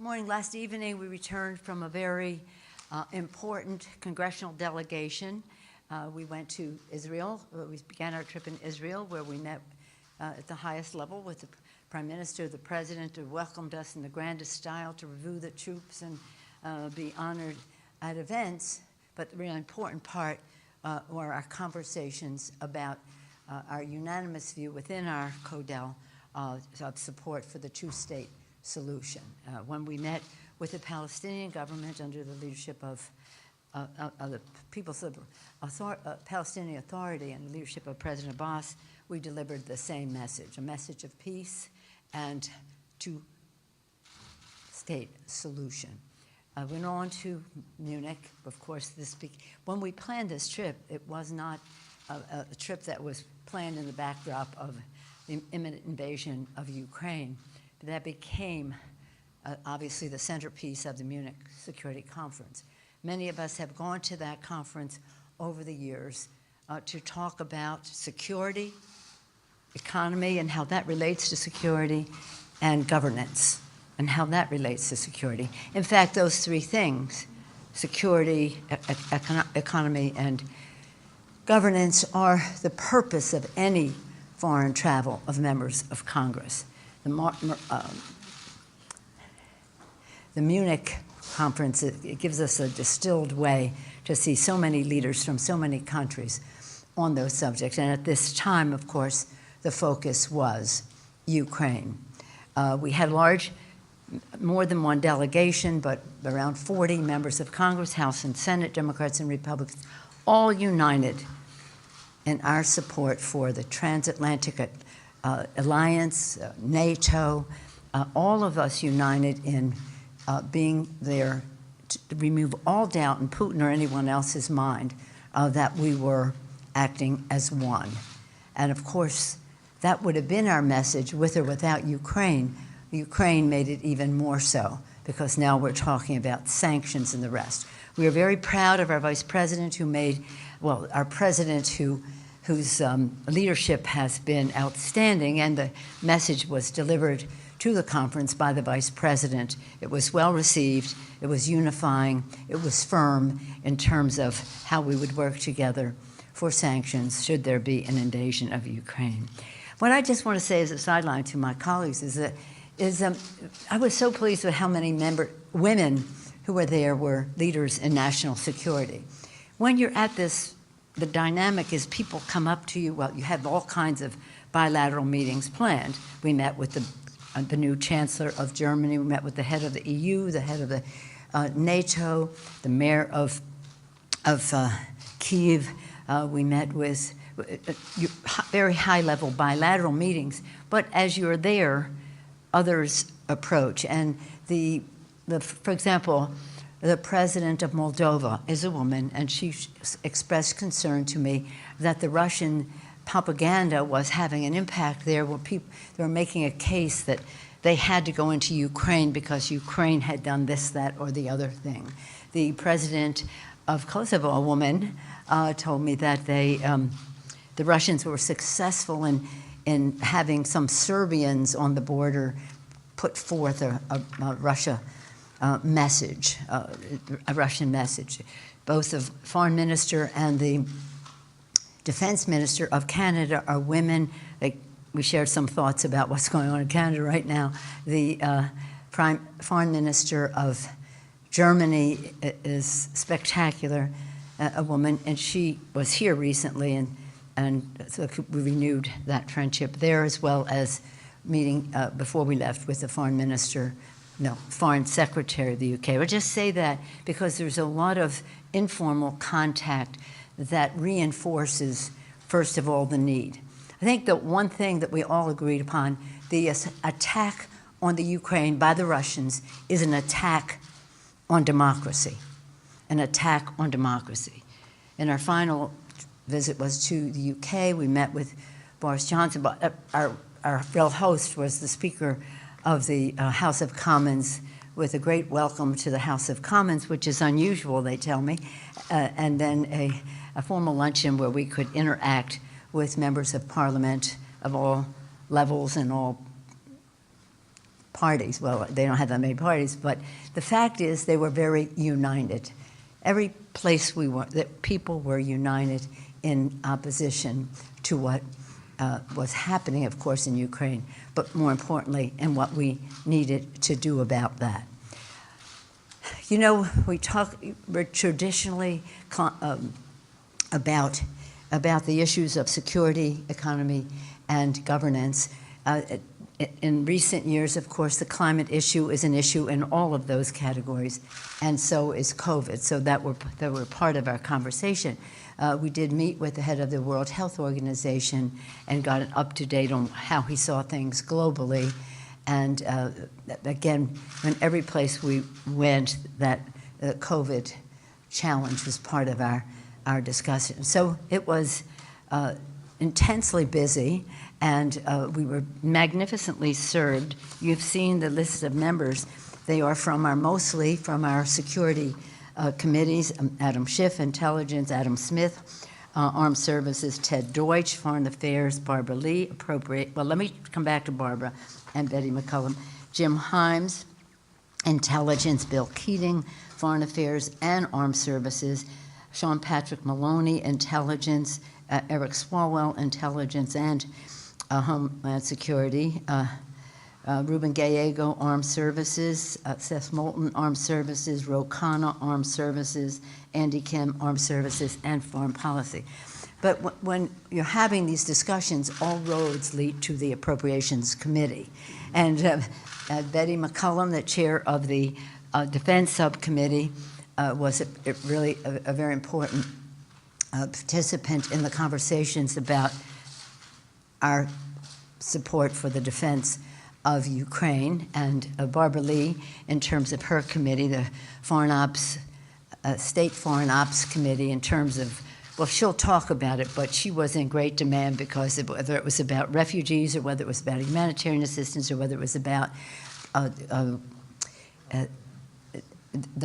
Good morning. Last evening, we returned from a very important congressional delegation. We went to Israel. We began our trip in Israel, where we met at the highest level with the Prime Minister, the President, who welcomed us in the grandest style to review the troops and be honored at events. But the really important part were our conversations about our unanimous view within our CODEL of support for the two-state solution. When we met with the Palestinian government under the leadership of the People's Palestinian Authority and the leadership of President Abbas, we delivered the same message, a message of peace and two-state solution. Went on to Munich. Of course, when we planned this trip, it was not a trip that was planned in the backdrop of the imminent invasion of Ukraine. That became, obviously, the centerpiece of the Munich Security Conference. Many of us have gone to that conference over the years to talk about security, economy, and how that relates to security, and governance, and how that relates to security. In fact, those three things, security, economy, and governance, are the purpose of any foreign travel of members of Congress. The Munich conference, it gives us a distilled way to see so many leaders from so many countries on those subjects. And at this time, of course, the focus was Ukraine. We had more than one delegation, but around 40 members of Congress, House and Senate, Democrats and Republicans, all united in our support for the transatlantic alliance, NATO, all of us united in being there to remove all doubt in Putin or anyone else's mind that we were acting as one. And of course, that would have been our message with or without Ukraine. Ukraine made it even more so, because now we're talking about sanctions and the rest. We are very proud of our Vice President our President whose leadership has been outstanding, and the message was delivered to the conference by the Vice President. It was well received, it was unifying, it was firm in terms of how we would work together for sanctions should there be an invasion of Ukraine. What I just want to say as a sideline to my colleagues is that I was so pleased with how many women who were there were leaders in national security. When you're at this, the dynamic is people come up to you. Well, you have all kinds of bilateral meetings planned. We met with the new Chancellor of Germany. We met with the head of the EU, the head of the NATO, the mayor of Kyiv. We met with very high-level bilateral meetings. But as you're there, others approach. And for example, the president of Moldova is a woman, and she expressed concern to me that the Russian propaganda was having an impact there, where they were making a case that they had to go into Ukraine because Ukraine had done this, that, or the other thing. The president of Kosovo, a woman, told me that the Russians were successful in having some Serbians on the border put forth a Russian message. Both the foreign minister and the defense minister of Canada are women. We shared some thoughts about what's going on in Canada right now. The foreign minister of Germany is spectacular, a woman, and she was here recently, and so we renewed that friendship there, as well as meeting before we left with the foreign secretary of the UK. I'll just say that because there's a lot of informal contact that reinforces, first of all, the need. I think the one thing that we all agreed upon, the attack on the Ukraine by the Russians is an attack on democracy, an attack on democracy. And our final visit was to the UK. We met with Boris Johnson, but our real host was the Speaker of the House of Commons, with a great welcome to the House of Commons, which is unusual, they tell me, and then a formal luncheon where we could interact with members of Parliament of all levels and all parties. Well, they don't have that many parties, but the fact is they were very united. Every place we were, that people were united in opposition to what was happening, of course, in Ukraine, but more importantly, in what we needed to do about that. You know, we're traditionally about the issues of security, economy, and governance. In recent years, of course, the climate issue is an issue in all of those categories, and so is COVID. So that were part of our conversation. We did meet with the head of the World Health Organization and got an up-to-date on how he saw things globally. And again, in every place we went, that COVID challenge was part of our discussion. So it was intensely busy, and we were magnificently served. You've seen the list of members. They are mostly from our security committees: Adam Schiff, Intelligence; Adam Smith, Armed Services; Ted Deutsch, Foreign Affairs; Barbara Lee, Appropriate. Well, let me come back to Barbara and Betty McCollum. Jim Himes, Intelligence; Bill Keating, Foreign Affairs and Armed Services; Sean Patrick Maloney, Intelligence; Eric Swalwell, Intelligence and Homeland Security; Ruben Gallego, Armed Services; Seth Moulton, Armed Services; Ro Khanna, Armed Services; Andy Kim, Armed Services and Foreign Policy. But when you're having these discussions, all roads lead to the Appropriations Committee. And Betty McCollum, the chair of the Defense Subcommittee, was really a very important participant in the conversations about our support for the defense of Ukraine. And Barbara Lee, in terms of her committee, the Foreign Ops, State Foreign Ops Committee, in terms of, well, she'll talk about it, but she was in great demand because whether it was about refugees or whether it was about humanitarian assistance or whether it was about the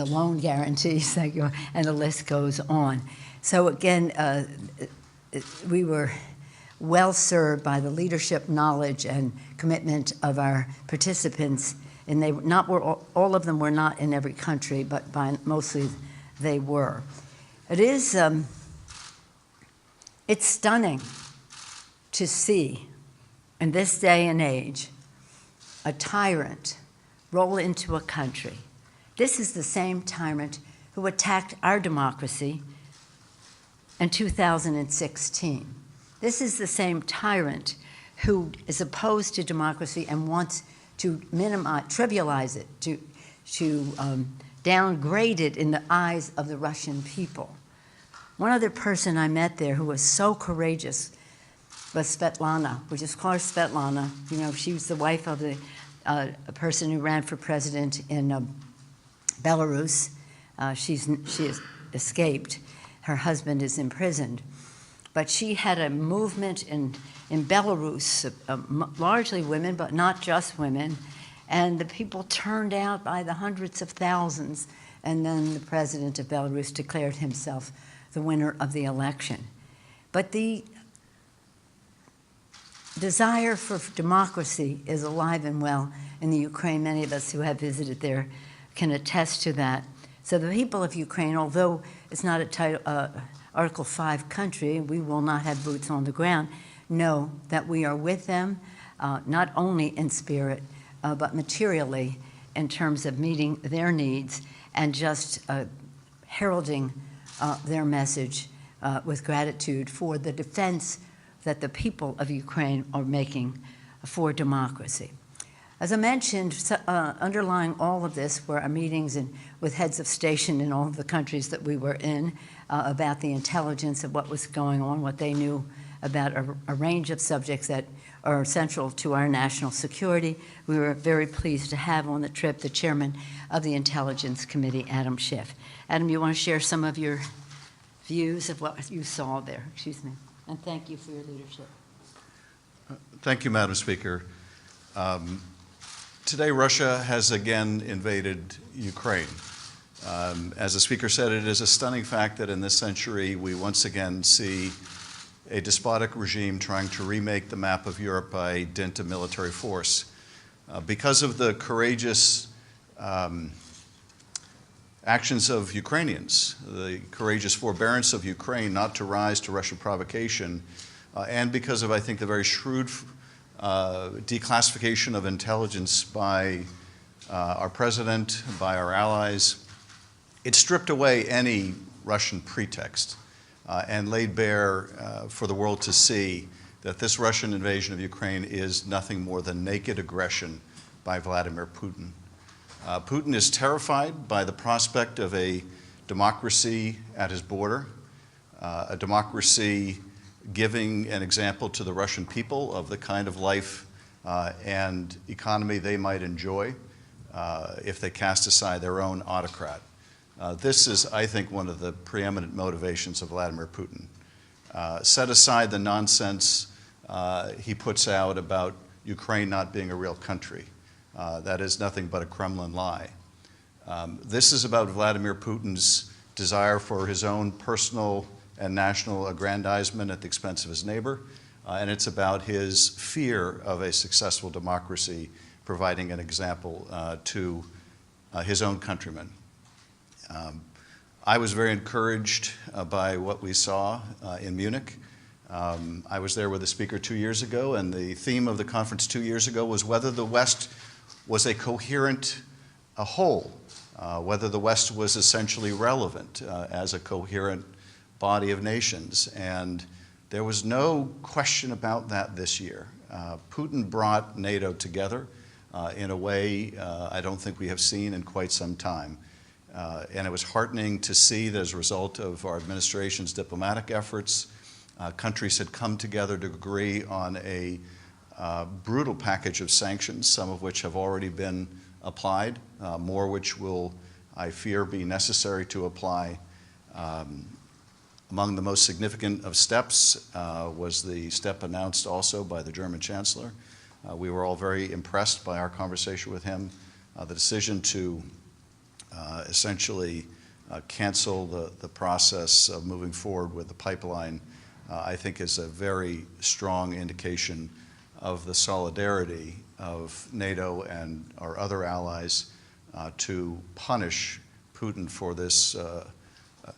loan guarantees, and the list goes on. So again, we were well served by the leadership, knowledge, and commitment of our participants. And all of them were not in every country, but mostly they were. It's stunning to see, in this day and age, a tyrant roll into a country. This is the same tyrant who attacked our democracy in 2016. This is the same tyrant who is opposed to democracy and wants to trivialize it, to downgrade it in the eyes of the Russian people. One other person I met there who was so courageous was Svetlana. We just call her Svetlana. You know, she was the wife of a person who ran for president in Belarus. She has escaped. Her husband is imprisoned. But she had a movement in Belarus, largely women, but not just women. And the people turned out by the hundreds of thousands. And then the president of Belarus declared himself the winner of the election. But the desire for democracy is alive and well in the Ukraine. Many of us who have visited there can attest to that. So the people of Ukraine, although it's not a Article 5 country, we will not have boots on the ground, know that we are with them, not only in spirit, but materially in terms of meeting their needs and just heralding their message with gratitude for the defense that the people of Ukraine are making for democracy. As I mentioned, underlying all of this were our meetings with heads of station in all of the countries that we were in about the intelligence of what was going on, what they knew about a range of subjects that are central to our national security. We were very pleased to have on the trip the chairman of the Intelligence Committee, Adam Schiff. Adam, you want to share some of your views of what you saw there? Excuse me. And thank you for your leadership. Thank you, Madam Speaker. Today, Russia has again invaded Ukraine. As the Speaker said, it is a stunning fact that in this century we once again see a despotic regime trying to remake the map of Europe by dint of military force. Because of the courageous actions of Ukrainians, the courageous forbearance of Ukraine not to rise to Russian provocation, and because of, I think, the very shrewd declassification of intelligence by our president, by our allies, it stripped away any Russian pretext and laid bare for the world to see that this Russian invasion of Ukraine is nothing more than naked aggression by Vladimir Putin. Putin is terrified by the prospect of a democracy at his border, a democracy giving an example to the Russian people of the kind of life and economy they might enjoy if they cast aside their own autocrat. This is, I think, one of the preeminent motivations of Vladimir Putin. Set aside the nonsense he puts out about Ukraine not being a real country. That is nothing but a Kremlin lie. This is about Vladimir Putin's desire for his own personal and national aggrandizement at the expense of his neighbor, and it's about his fear of a successful democracy providing an example to his own countrymen. I was very encouraged by what we saw in Munich. I was there with the speaker 2 years ago, and the theme of the conference 2 years ago was whether the West was a coherent whole, whether the West was essentially relevant as a coherent body of nations. And there was no question about that this year. Putin brought NATO together in a way I don't think we have seen in quite some time. And it was heartening to see that as a result of our administration's diplomatic efforts, countries had come together to agree on a brutal package of sanctions, some of which have already been applied, more which will, I fear, be necessary to apply. Among the most significant of steps was the step announced also by the German Chancellor. We were all very impressed by our conversation with him. The decision to essentially cancel the process of moving forward with the pipeline, I think is a very strong indication of the solidarity of NATO and our other allies to punish Putin for this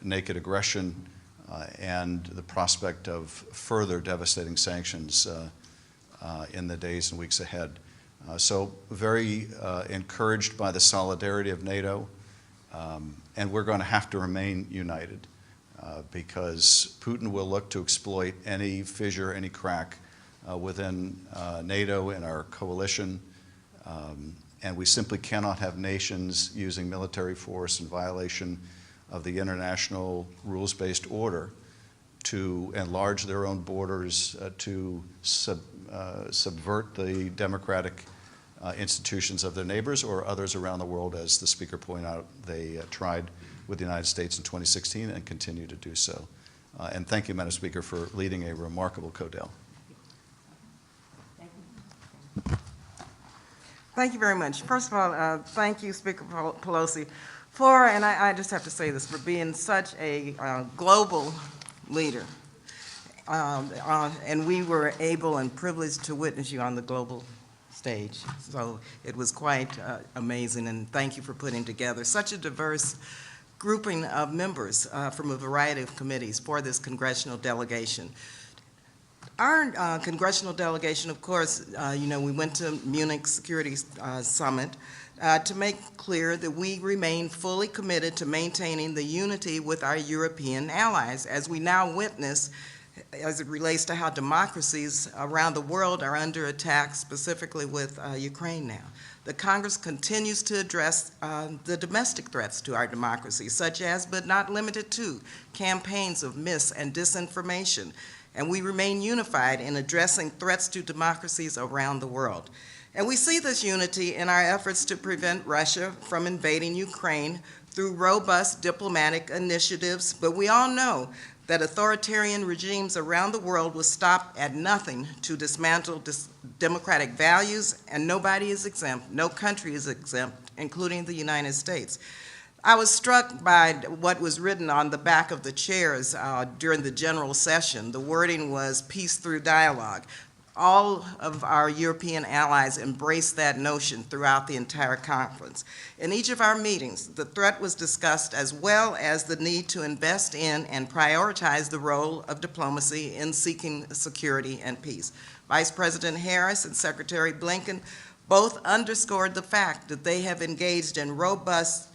naked aggression and the prospect of further devastating sanctions in the days and weeks ahead. So very encouraged by the solidarity of NATO, and we're going to have to remain united because Putin will look to exploit any fissure, any crack within NATO and our coalition, and we simply cannot have nations using military force in violation of the international rules-based order to enlarge their own borders, to subvert the democratic institutions of their neighbors or others around the world. As the speaker pointed out, they tried with the United States in 2016 and continue to do so. And thank you, Madam Speaker, for leading a remarkable CODEL. Thank you very much. First of all, thank you, Speaker Pelosi, for, and I just have to say this, for being such a global leader. And we were able and privileged to witness you on the global stage. So it was quite amazing, and thank you for putting together such a diverse grouping of members from a variety of committees for this congressional delegation. Our congressional delegation, of course, we went to Munich Security Summit to make clear that we remain fully committed to maintaining the unity with our European allies, as we now witness as it relates to how democracies around the world are under attack, specifically with Ukraine now. The Congress continues to address the domestic threats to our democracy, such as, but not limited to, campaigns of mis- and disinformation, and we remain unified in addressing threats to democracies around the world. And we see this unity in our efforts to prevent Russia from invading Ukraine through robust diplomatic initiatives, but we all know that authoritarian regimes around the world will stop at nothing to dismantle democratic values, and nobody is exempt, no country is exempt, including the United States. I was struck by what was written on the back of the chairs during the general session. The wording was peace through dialogue. All of our European allies embraced that notion throughout the entire conference. In each of our meetings, the threat was discussed as well as the need to invest in and prioritize the role of diplomacy in seeking security and peace. Vice President Harris and Secretary Blinken both underscored the fact that they have engaged in robust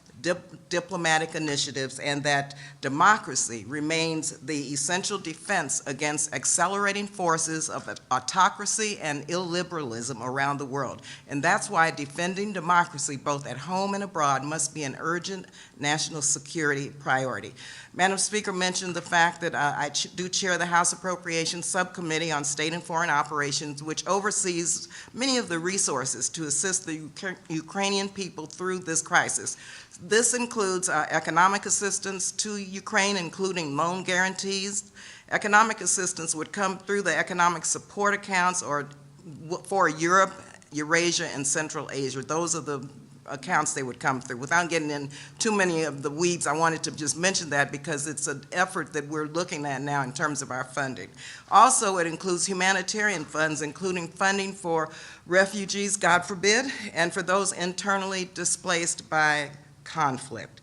diplomatic initiatives and that democracy remains the essential defense against accelerating forces of autocracy and illiberalism around the world. And that's why defending democracy both at home and abroad must be an urgent national security priority. Madam Speaker mentioned the fact that I do chair the House Appropriations Subcommittee on State and Foreign Operations, which oversees many of the resources to assist the Ukrainian people through this crisis. This includes economic assistance to Ukraine, including loan guarantees. Economic assistance would come through the economic support accounts or for Europe, Eurasia, and Central Asia. Those are the accounts they would come through. Without getting in too many of the weeds, I wanted to just mention that because it's an effort that we're looking at now in terms of our funding. Also, it includes humanitarian funds, including funding for refugees, God forbid, and for those internally displaced by conflict.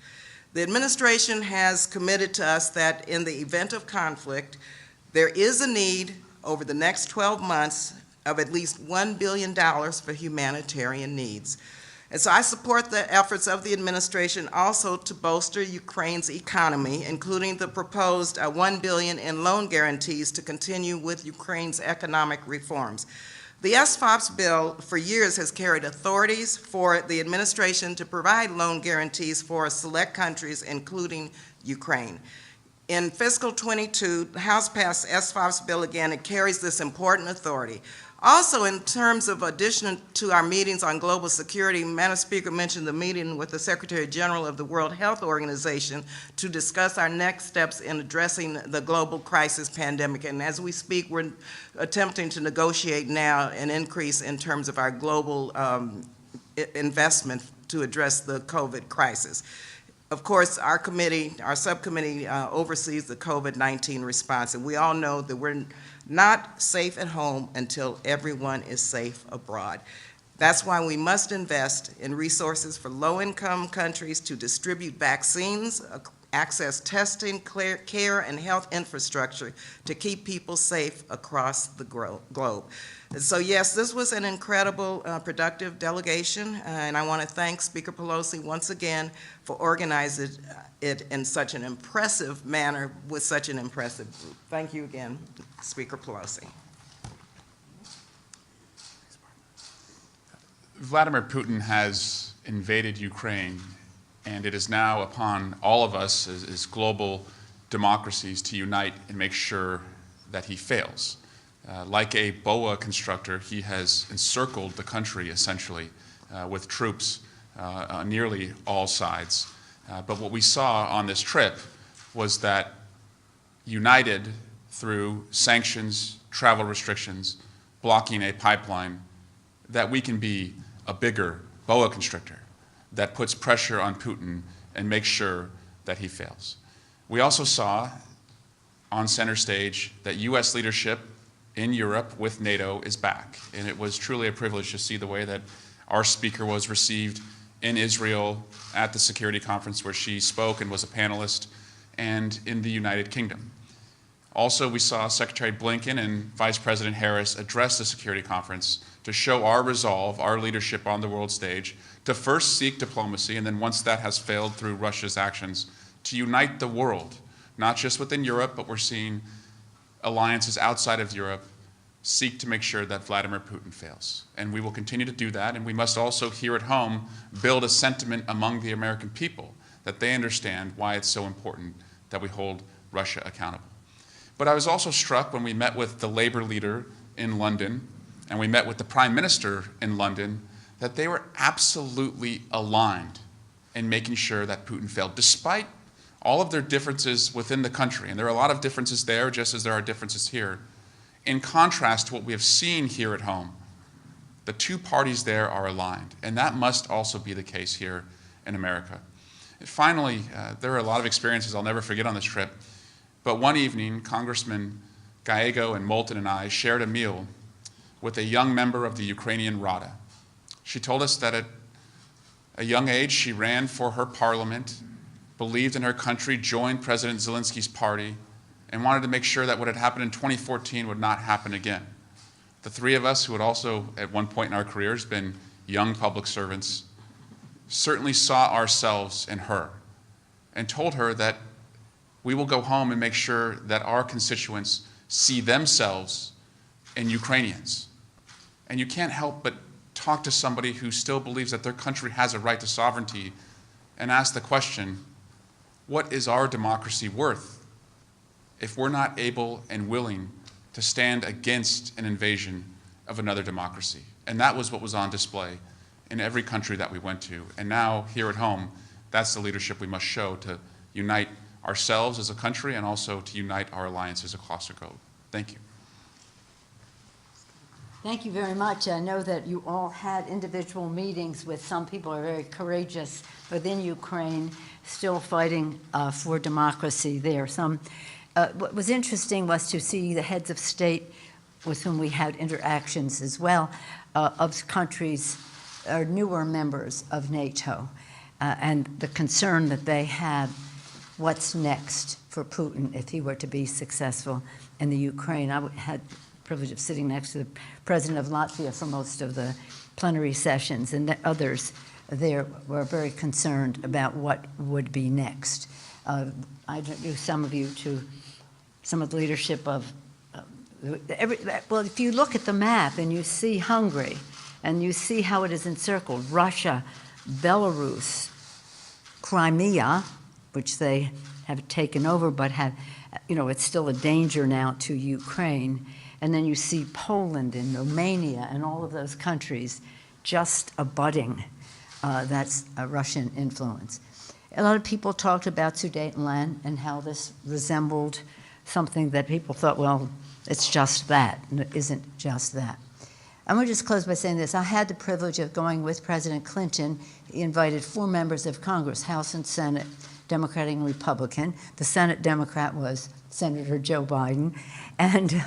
The administration has committed to us that in the event of conflict, there is a need over the next 12 months of at least $1 billion for humanitarian needs. And so I support the efforts of the administration also to bolster Ukraine's economy, including the proposed $1 billion in loan guarantees to continue with Ukraine's economic reforms. The SFOPS bill for years has carried authorities for the administration to provide loan guarantees for select countries, including Ukraine. In fiscal 22, the House passed SFOPS bill again. It carries this important authority. Also, in terms of addition to our meetings on global security, Madam Speaker mentioned the meeting with the Secretary General of the World Health Organization to discuss our next steps in addressing the global crisis pandemic. And as we speak, we're attempting to negotiate now an increase in terms of our global investment to address the COVID crisis. Of course, our subcommittee oversees the COVID-19 response, and we all know that we're not safe at home until everyone is safe abroad. That's why we must invest in resources for low-income countries to distribute vaccines, access testing, care, and health infrastructure to keep people safe across the globe. And so yes, this was an incredible, productive delegation, and I want to thank Speaker Pelosi once again for organizing it in such an impressive manner with such an impressive group. Thank you again, Speaker Pelosi. Vladimir Putin has invaded Ukraine, and it is now upon all of us as global democracies to unite and make sure that he fails. Like a boa constructor, he has encircled the country, essentially, with troops on nearly all sides. But what we saw on this trip was that united through sanctions, travel restrictions, blocking a pipeline, that we can be a bigger boa constrictor that puts pressure on Putin and makes sure that he fails. We also saw on center stage that U.S. leadership in Europe with NATO is back. And it was truly a privilege to see the way that our speaker was received in Israel at the security conference where she spoke and was a panelist, and in the United Kingdom. Also, we saw Secretary Blinken and Vice President Harris address the security conference to show our resolve, our leadership on the world stage, to first seek diplomacy, and then once that has failed through Russia's actions, to unite the world, not just within Europe, but we're seeing alliances outside of Europe seek to make sure that Vladimir Putin fails. And we will continue to do that, and we must also here at home build a sentiment among the American people that they understand why it's so important that we hold Russia accountable. But I was also struck when we met with the labor leader in London and we met with the Prime Minister in London that they were absolutely aligned in making sure that Putin failed, despite all of their differences within the country. And there are a lot of differences there, just as there are differences here. In contrast to what we have seen here at home, the two parties there are aligned, and that must also be the case here in America. And finally, there are a lot of experiences I'll never forget on this trip, but one evening, Congressman Gallego and Moulton and I shared a meal with a young member of the Ukrainian Rada. She told us that at a young age, she ran for her parliament, believed in her country, joined President Zelensky's party, and wanted to make sure that what had happened in 2014 would not happen again. The three of us, who had also at one point in our careers been young public servants, certainly saw ourselves in her and told her that we will go home and make sure that our constituents see themselves in Ukrainians. And you can't help but talk to somebody who still believes that their country has a right to sovereignty and ask the question, what is our democracy worth if we're not able and willing to stand against an invasion of another democracy? And that was what was on display in every country that we went to. And now, here at home, that's the leadership we must show to unite ourselves as a country and also to unite our alliances across the globe. Thank you. Thank you very much. I know that you all had individual meetings with some people who are very courageous within Ukraine, still fighting for democracy there. What was interesting was to see the heads of state with whom we had interactions as well of countries or newer members of NATO and the concern that they had, what's next for Putin if he were to be successful in the Ukraine. I had the privilege of sitting next to the president of Latvia for most of the plenary sessions, and others there were very concerned about what would be next. I introduced some of you to some of the leadership of well, if you look at the map and you see Hungary and you see how it is encircled, Russia, Belarus, Crimea, which they have taken over but have, it's still a danger now to Ukraine, and then you see Poland and Romania and all of those countries just abutting. That's a Russian influence. A lot of people talked about Sudetenland and how this resembled something that people thought, well, it's just that, and it isn't just that. I'm going to just close by saying this. I had the privilege of going with President Clinton. He invited 4 members of Congress, House and Senate, Democratic and Republican. The Senate Democrat was Senator Joe Biden. And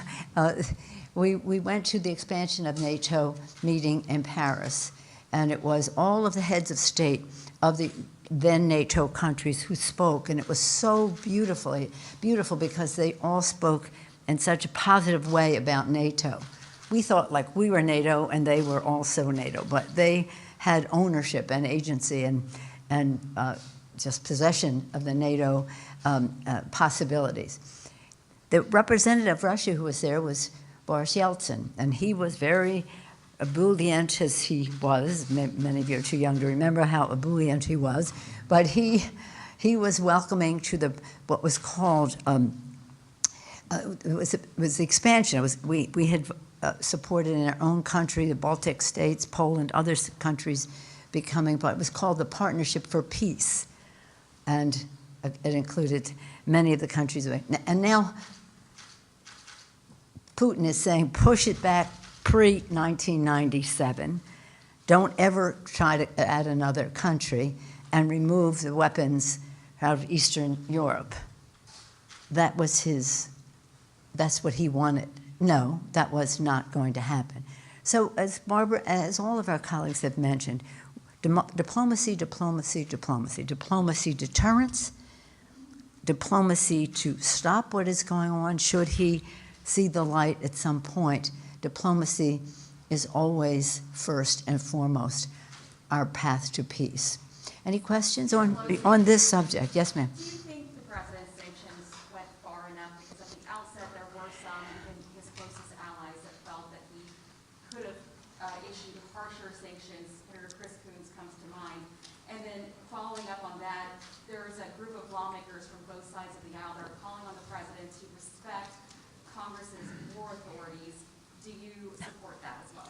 we went to the expansion of NATO meeting in Paris. And it was all of the heads of state of the then NATO countries who spoke. And it was so beautiful because they all spoke in such a positive way about NATO. We thought like we were NATO and they were also NATO, but they had ownership and agency and just possession of the NATO possibilities. The representative of Russia who was there was Boris Yeltsin, and he was very ebullient as he was. Many of you are too young to remember how ebullient he was, but he was welcoming to what was called it was the expansion. We had supported in our own country, the Baltic states, Poland, other countries becoming part. It was called the Partnership for Peace, and it included many of the countries. And now Putin is saying, push it back pre-1997. Don't ever try to add another country and remove the weapons out of Eastern Europe. That's what he wanted. No, that was not going to happen. So as Barbara, as all of our colleagues have mentioned, diplomacy, diplomacy, diplomacy. Diplomacy deterrence, diplomacy to stop what is going on should he see the light at some point. Diplomacy is always first and foremost our path to peace. Any questions on this subject? Yes, ma'am. Do you think the president's sanctions went far enough? Because at the outset there were some, even his closest allies, that felt that he could have issued harsher sanctions. Senator Chris Coons comes to mind. And then following up on that, there is a group of lawmakers from both sides of the aisle that are calling on the president to respect Congress's war authorities. Do you support that as well?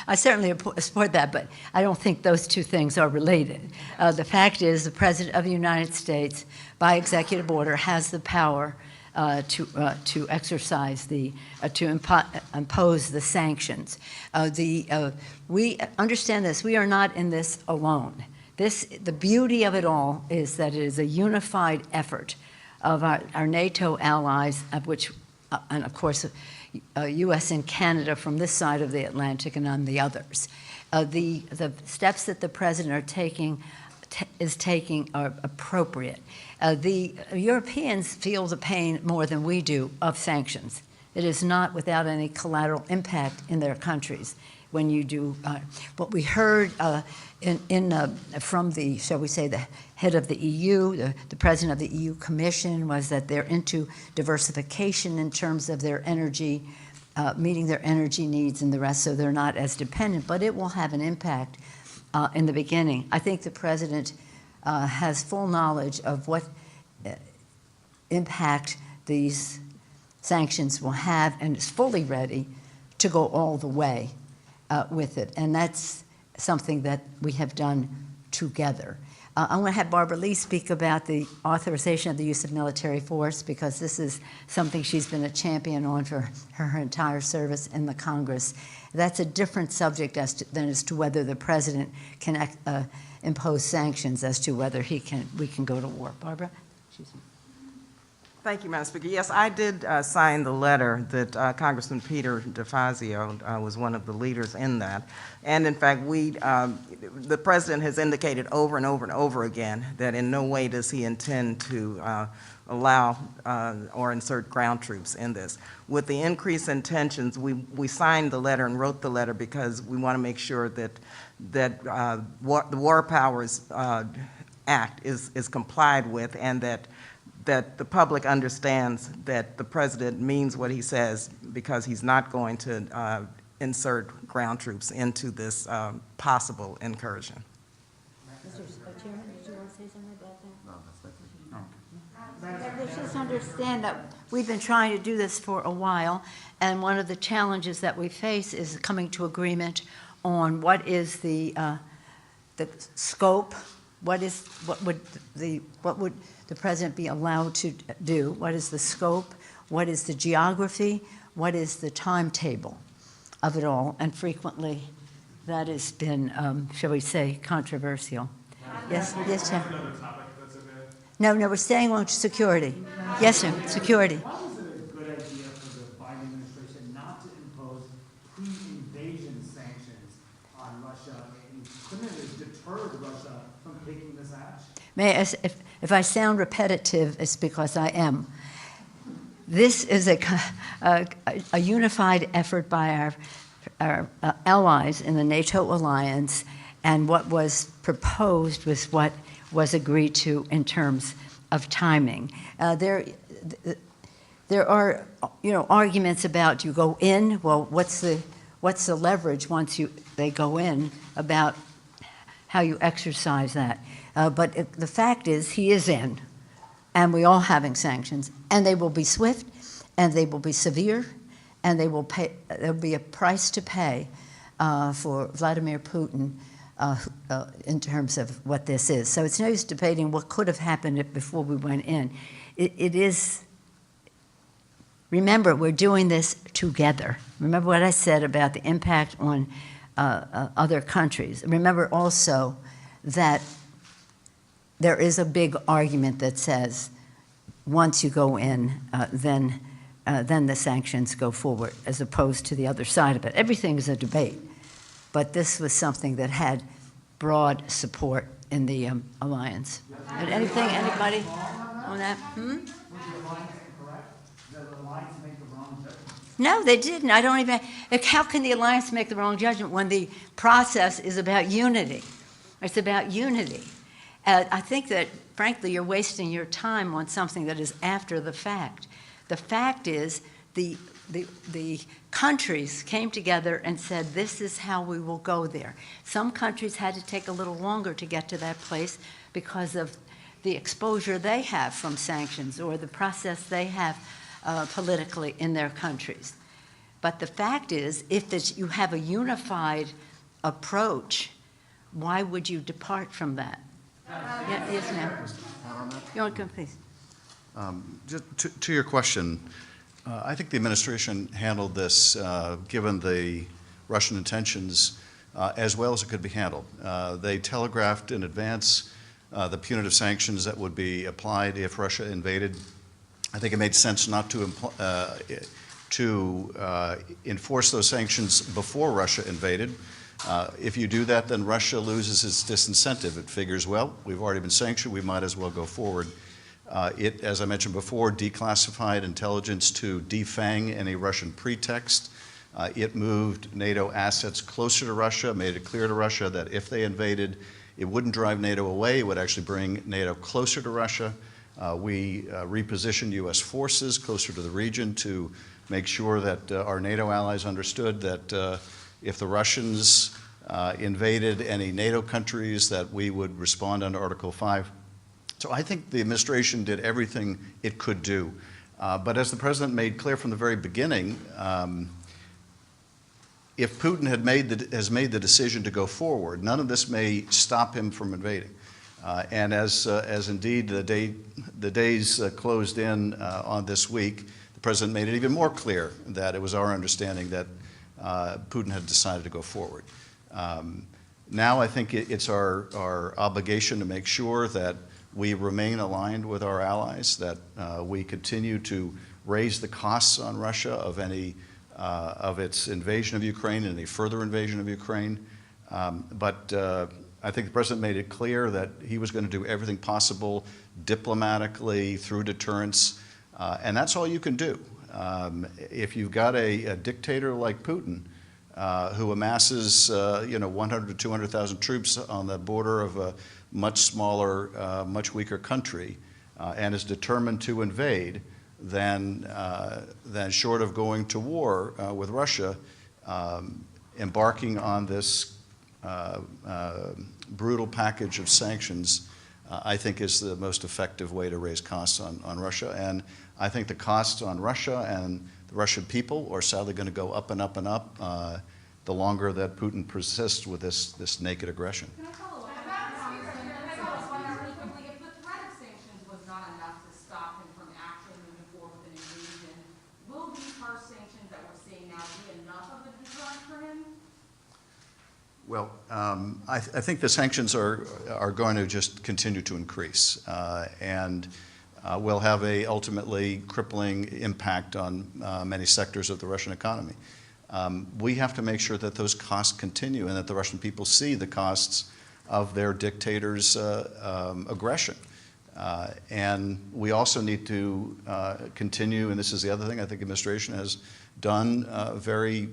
I certainly support that, but I don't think those two things are related. The fact is the President of the United States, by executive order, has the power to exercise impose the sanctions. We understand this. We are not in this alone. The beauty of it all is that it is a unified effort of our NATO allies, of which, and of course, U.S. and Canada from this side of the Atlantic and on the others. The steps that the president is taking are appropriate. The Europeans feel the pain more than we do of sanctions. It is not without any collateral impact in their countries when you do. What we heard from the, shall we say, the head of the EU, the president of the EU Commission, was that they're into diversification in terms of their energy, meeting their energy needs and the rest, so they're not as dependent, but it will have an impact in the beginning. I think the president has full knowledge of what impact these sanctions will have and is fully ready to go all the way with it. And that's something that we have done together. I'm going to have Barbara Lee speak about the authorization of the use of military force, because this is something she's been a champion on for her entire service in the Congress. That's a different subject than as to whether the president can impose sanctions as to whether we can go to war. Barbara? Excuse me. Thank you, Madam Speaker. Yes, I did sign the letter that Congressman Peter DeFazio was one of the leaders in that. And in fact, the president has indicated over and over and over again that in no way does he intend to allow or insert ground troops in this. With the increase in tensions, we signed the letter and wrote the letter because we want to make sure that the War Powers Act is complied with, and that the public understands that the president means what he says, because he's not going to insert ground troops into this possible incursion. Mr. Chairman, did you want to say something about that? No, that's thank you. Let's just understand that we've been trying to do this for a while, and one of the challenges that we face is coming to agreement on what is the scope, what would the president be allowed to do, what is the scope, what is the geography, what is the timetable of it all, and frequently that has been, shall we say, controversial. Yes, yes, Chair. No, we're staying on security. Yes, sir, security. Why was it a good idea for the Biden administration not to impose pre-invasion sanctions on Russia, and couldn't it have deterred Russia from taking this action? If I sound repetitive, it's because I am. This is a unified effort by our allies in the NATO alliance, and what was proposed was what was agreed to in terms of timing. There are, arguments about, you go in. Well, what's the leverage once they go in, about how you exercise that? But the fact is, he is in, and we are having sanctions, and they will be swift, and they will be severe, and they will pay. There will be a price to pay for Vladimir Putin in terms of what this is. So it's no use debating what could have happened before we went in. It is. Remember, we're doing this together. Remember what I said about the impact on other countries. Remember also that there is a big argument that says once you go in, then the sanctions go forward, as opposed to the other side of it. Everything is a debate, but this was something that had broad support in the alliance. Anybody on that? Was the alliance incorrect? Did the alliance make the wrong judgment? No, they didn't. I don't even. How can the alliance make the wrong judgment when the process is about unity? It's about unity. I think that, frankly, you're wasting your time on something that is after the fact. The fact is the countries came together and said, this is how we will go there. Some countries had to take a little longer to get to that place because of the exposure they have from sanctions or the process they have politically in their countries. But the fact is, if you have a unified approach, why would you depart from that? Yes, ma'am. You want to come, please? Just to your question, I think the administration handled this, given the Russian intentions, as well as it could be handled. They telegraphed in advance the punitive sanctions that would be applied if Russia invaded. I think it made sense not to to enforce those sanctions before Russia invaded. If you do that, then Russia loses its disincentive. It figures, well, we've already been sanctioned, we might as well go forward. It, as I mentioned before, declassified intelligence to defang any Russian pretext. It moved NATO assets closer to Russia, made it clear to Russia that if they invaded, it wouldn't drive NATO away, it would actually bring NATO closer to Russia. We repositioned U.S. forces closer to the region to make sure that our NATO allies understood that if the Russians invaded any NATO countries, that we would respond under Article 5. So I think the administration did everything it could do. But as the president made clear from the very beginning, if Putin has made the decision to go forward, none of this may stop him from invading. And as indeed the days closed in on this week, the president made it even more clear that it was our understanding that Putin had decided to go forward. Now I think it's our obligation to make sure that we remain aligned with our allies, that we continue to raise the costs on Russia of any of its invasion of Ukraine and any further invasion of Ukraine. But I think the president made it clear that he was going to do everything possible diplomatically through deterrence, and that's all you can do. If you've got a dictator like Putin who amasses 100 to 200,000 troops on the border of a much smaller, much weaker country and is determined to invade, then short of going to war with Russia, embarking on this brutal package of sanctions, I think is the most effective way to raise costs on Russia. And I think the costs on Russia and the Russian people are sadly going to go up and up and up the longer that Putin persists with this naked aggression. Can I follow up? If the threat of sanctions was not enough to stop him from actually moving forward with an invasion, will these harsh sanctions that we're seeing now be enough of a deterrent for him? Well, I think the sanctions are going to just continue to increase and will have a ultimately crippling impact on many sectors of the Russian economy. We have to make sure that those costs continue and that the Russian people see the costs of their dictator's aggression. And we also need to continue, and this is the other thing I think the administration has done very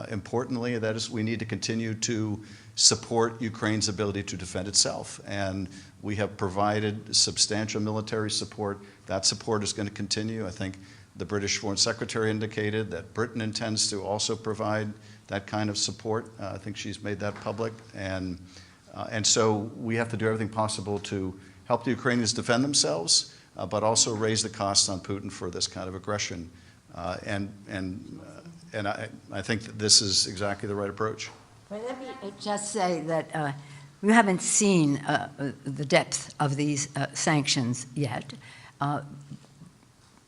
importantly, that is we need to continue to support Ukraine's ability to defend itself. And we have provided substantial military support. That support is going to continue. I think the British Foreign Secretary indicated that Britain intends to also provide that kind of support. I think she's made that public. And so we have to do everything possible to help the Ukrainians defend themselves, but also raise the costs on Putin for this kind of aggression. And I think that this is exactly the right approach. Well, let me just say that we haven't seen the depth of these sanctions yet.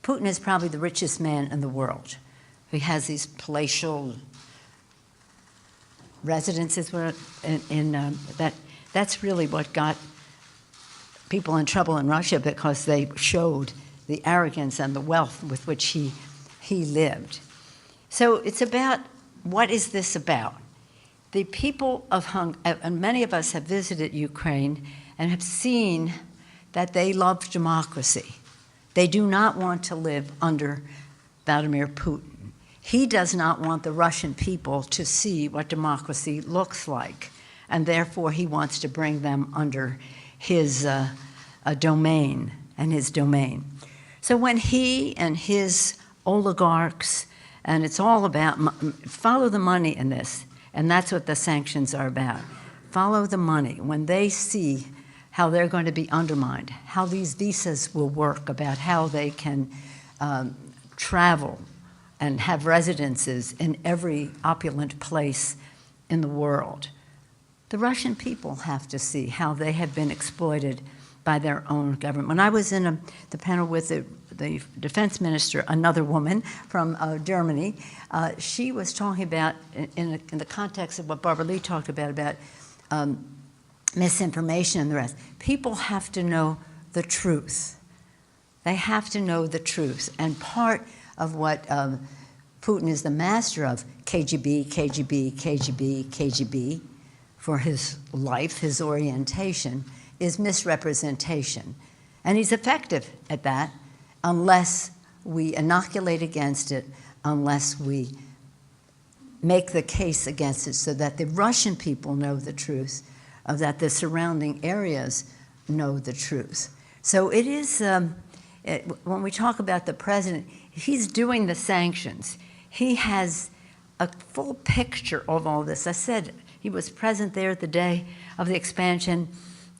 Putin is probably the richest man in the world. He has these palatial residences where that's really what got people in trouble in Russia, because they showed the arrogance and the wealth with which he lived. So it's about, what is this about? The people of Hungary, and many of us have visited Ukraine and have seen that they love democracy. They do not want to live under Vladimir Putin. He does not want the Russian people to see what democracy looks like, and therefore he wants to bring them under his domain and his domain. So when he and his oligarchs, and it's all about, follow the money in this, and that's what the sanctions are about. Follow the money. When they see how they're going to be undermined, how these visas will work, about how they can travel and have residences in every opulent place in the world. The Russian people have to see how they have been exploited by their own government. When I was in the panel with the defense minister, another woman from Germany, she was talking about, in the context of what Barbara Lee talked about misinformation and the rest. People have to know the truth. They have to know the truth. And part of what Putin is the master of KGB, KGB, KGB, KGB for his life, his orientation, is misrepresentation. And he's effective at that unless we inoculate against it, unless we make the case against it so that the Russian people know the truth, that the surrounding areas know the truth. So it is, when we talk about the president, he's doing the sanctions. He has a full picture of all this. I said he was present there the day of the expansion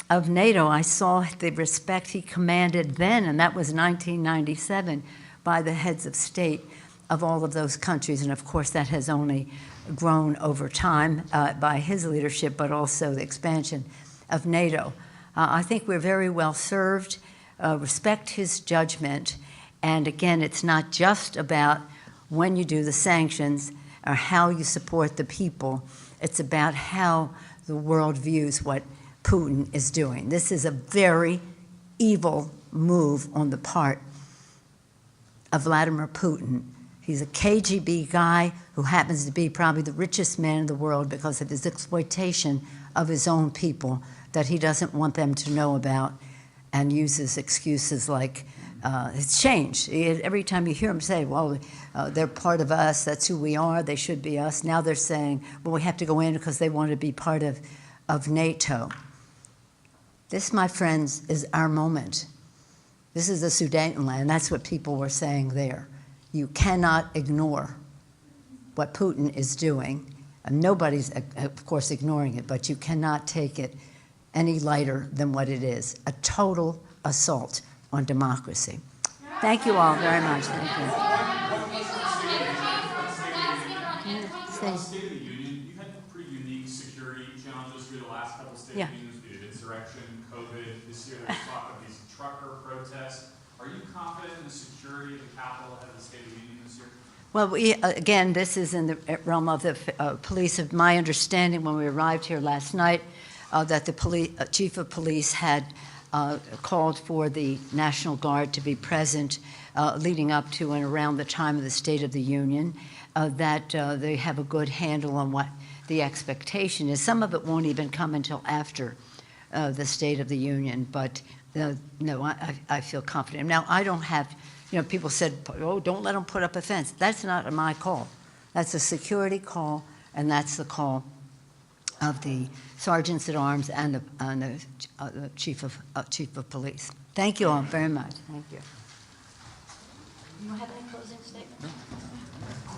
of NATO. I saw the respect he commanded then, and that was 1997, by the heads of state of all of those countries. And of course, that has only grown over time by his leadership, but also the expansion of NATO. I think we're very well served. Respect his judgment. And again, it's not just about when you do the sanctions or how you support the people. It's about how the world views what Putin is doing. This is a very evil move on the part of Vladimir Putin. He's a KGB guy who happens to be probably the richest man in the world because of his exploitation of his own people that he doesn't want them to know about, and uses excuses like, it's changed. Every time you hear him say, well, they're part of us, that's who we are, they should be us. Now they're saying, well, we have to go in because they want to be part of NATO. This, my friends, is our moment. This is the Sudetenland. That's what people were saying there. You cannot ignore what Putin is doing. And nobody's, of course, ignoring it, but you cannot take it any lighter than what it is, a total assault on democracy. Thank you all very much. Thank you. On the State of the Union, you've had pretty unique security challenges through the last couple of State of the Unions. We did insurrection, COVID. This year there's talk of these trucker protests. Are you confident in the security of the Capitol ahead of the State of the Union this year? Well, again, this is in the realm of the police. Of my understanding, when we arrived here last night, that the chief of police had called for the National Guard to be present leading up to and around the time of the State of the Union, that they have a good handle on what the expectation is. Some of it won't even come until after the State of the Union, but no, I feel confident. Now, I don't have, people said, oh, don't let them put up a fence. That's not my call. That's a security call, and that's the call of the sergeants at arms and the chief of police. Thank you all very much. Thank you. You have any closing statements? No.